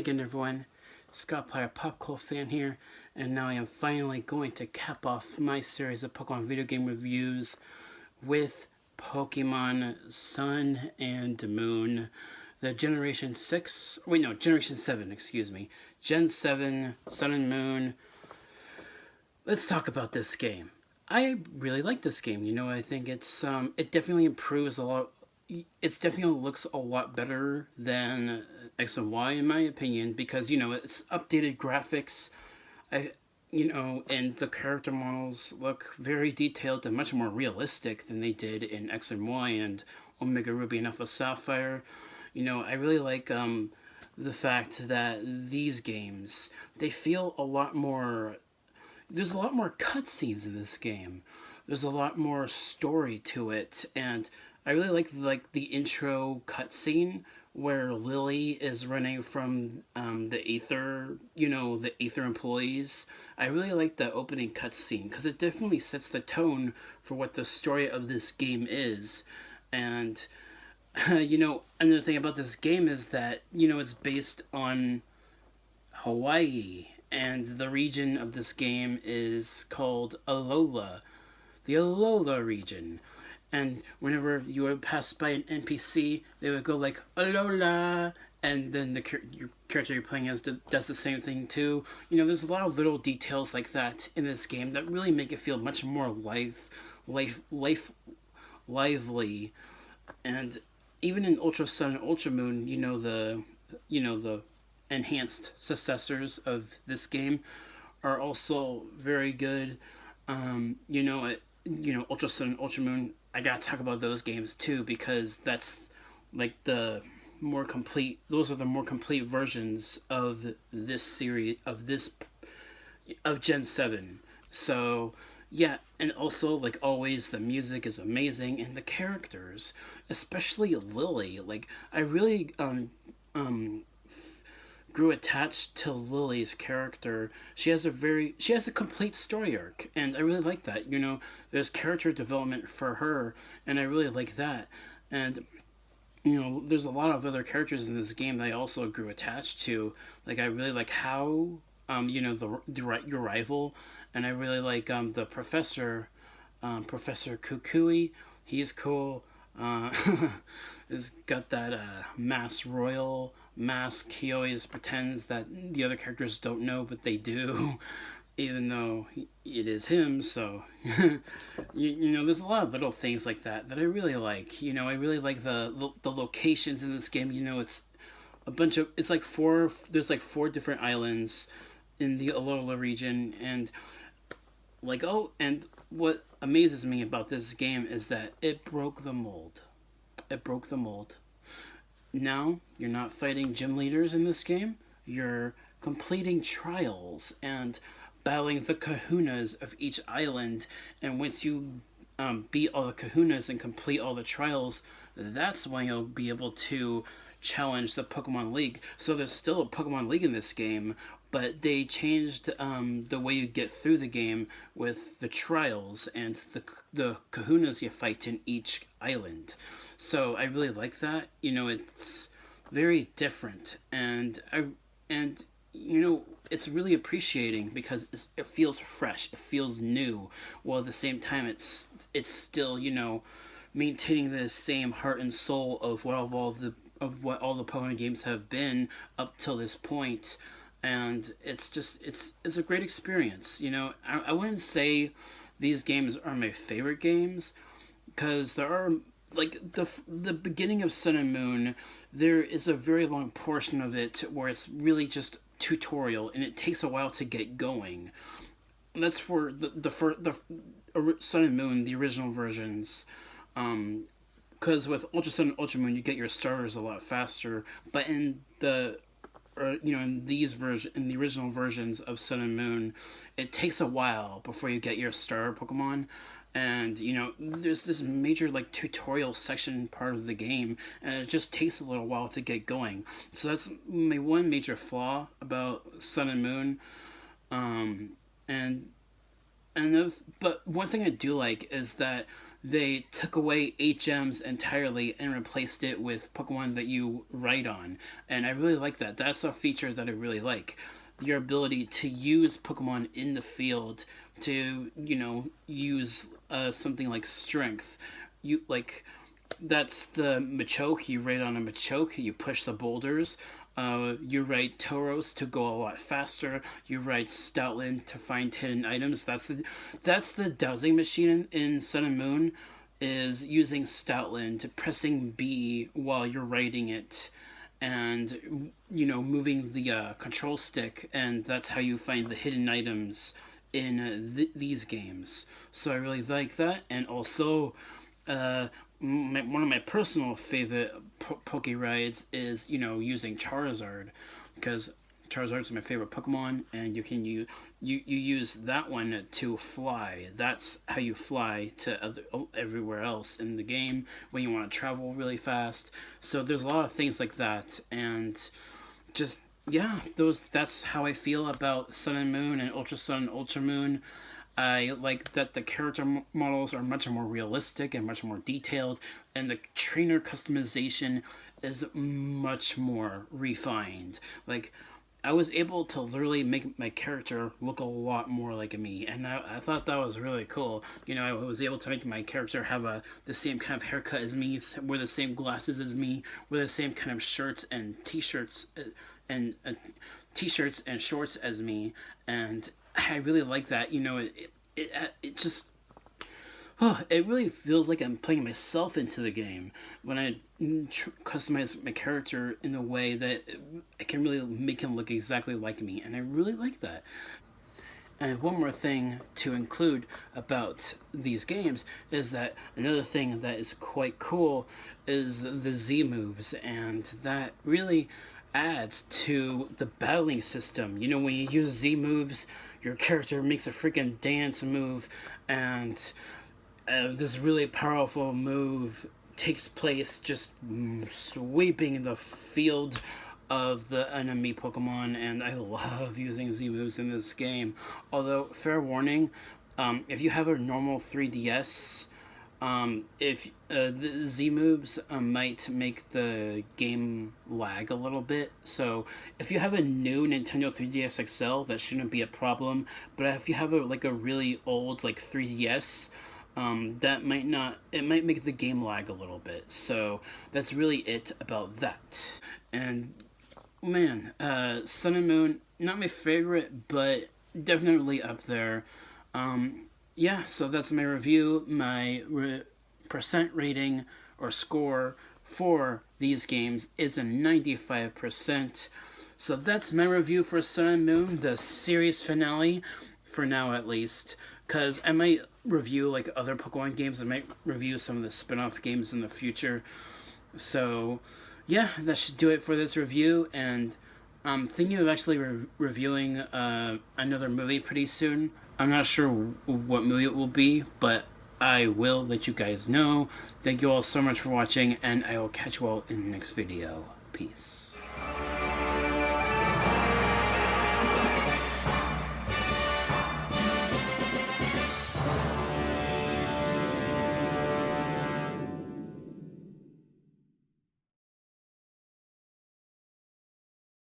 again, everyone. Scott Plyer, Pop Cult fan here, and now I am finally going to cap off my series of Pokemon video game reviews with Pokemon Sun and Moon, the Generation 7, excuse me. Gen 7, Sun and Moon. Let's talk about this game. I really like this game. I think it definitely improves a lot. It definitely looks a lot better than X and Y in my opinion, because it's updated graphics. And the character models look very detailed and much more realistic than they did in X and Y and Omega Ruby and Alpha Sapphire. I really like the fact that these games, they feel a lot more. There's a lot more cutscenes in this game. There's a lot more story to it, and I really like the intro cutscene where Lily is running from the Aether, the Aether employees. I really like the opening cutscene because it definitely sets the tone for what the story of this game is. And another thing about this game is that it's based on Hawaii, and the region of this game is called Alola, the Alola region. And whenever you would pass by an NPC, they would go like, Alola! And then your character you're playing as does the same thing too. There's a lot of little details like that in this game that really make it feel much more lively. And even in Ultra Sun and Ultra Moon, the enhanced successors of this game are also very good. Ultra Sun and Ultra Moon, I gotta talk about those games too, because that's like the more complete. Those are the more complete versions of this series of Gen 7. So yeah, and also like always, the music is amazing, and the characters, especially Lily. Like I really grew attached to Lily's character. She has a complete story arc, and I really like that. There's character development for her, and I really like that. And there's a lot of other characters in this game that I also grew attached to. Like I really like how your rival, and I really like the professor, Professor Kukui. He's cool. Has got that Mass Royal mask. He always pretends that the other characters don't know, but they do, even though it is him. So there's a lot of little things like that I really like. I really like the locations in this game. It's a bunch of, it's like there's like 4 different islands in the Alola region, and and what amazes me about this game is that it broke the mold. Now, you're not fighting gym leaders in this game. You're completing trials and battling the kahunas of each island. And once you beat all the kahunas and complete all the trials, that's when you'll be able to challenge the Pokemon League. So there's still a Pokemon League in this game, but they changed the way you get through the game with the trials and the kahunas you fight in each island. So I really like that. It's very different, and it's really appreciating because it feels fresh, it feels new, while at the same time it's still maintaining the same heart and soul of what all the Pokemon games have been up till this point. And it's a great experience. I wouldn't say these games are my favorite games, because there are, like, the beginning of Sun and Moon, there is a very long portion of it where it's really just tutorial, and it takes a while to get going. And that's for the Sun and Moon, the original versions. Because with Ultra Sun and Ultra Moon, you get your starters a lot faster, but in the in the original versions of Sun and Moon, it takes a while before you get your starter Pokemon. And there's this major like tutorial section part of the game, and it just takes a little while to get going. So that's my one major flaw about Sun and Moon. But one thing I do like is that they took away HMs entirely and replaced it with Pokemon that you write on. And I really like that. That's a feature that I really like. Your ability to use Pokemon in the field to, use something like strength. That's the Machoke. You ride on a Machoke, you push the boulders. You ride Tauros to go a lot faster. You ride Stoutland to find hidden items. That's the dowsing machine in Sun and Moon, is using Stoutland, pressing B while you're riding it, and moving the control stick, and that's how you find the hidden items in these games. So I really like that, and also one of my personal favorite Poke rides is using Charizard, because Charizard's my favorite Pokemon, and you use that one to fly. That's how you fly to everywhere else in the game when you want to travel really fast. So there's a lot of things like that, and just that's how I feel about Sun and Moon and Ultra Sun and Ultra Moon. I like that the character models are much more realistic and much more detailed, and the trainer customization is much more refined. Like, I was able to literally make my character look a lot more like me, and I thought that was really cool. I was able to make my character have the same kind of haircut as me, wear the same glasses as me, wear the same kind of shirts and t-shirts and t-shirts and shorts as me, and I really like that. It just it really feels like I'm playing myself into the game when I customize my character in a way that I can really make him look exactly like me, and I really like that. And one more thing to include about these games is that another thing that is quite cool is the Z moves, and that really adds to the battling system. When you use Z moves, your character makes a freaking dance move, and this really powerful move takes place just sweeping the field of the enemy Pokemon, and I love using Z moves in this game. Although, fair warning, if you have a normal 3DS, if the Z moves might make the game lag a little bit. So if you have a new Nintendo 3DS XL, that shouldn't be a problem. But if you have a really old 3DS, that might not. It might make the game lag a little bit. So that's really it about that. And man, Sun and Moon, not my favorite, but definitely up there. So that's my review. My percent rating or score for these games is a 95%. So that's my review for Sun and Moon, the series finale, for now at least. Because I might review other Pokemon games. I might review some of the spin-off games in the future. So that should do it for this review. And I'm thinking of actually reviewing another movie pretty soon. I'm not sure what movie it will be, but I will let you guys know. Thank you all so much for watching, and I will catch you all in the next video. Peace.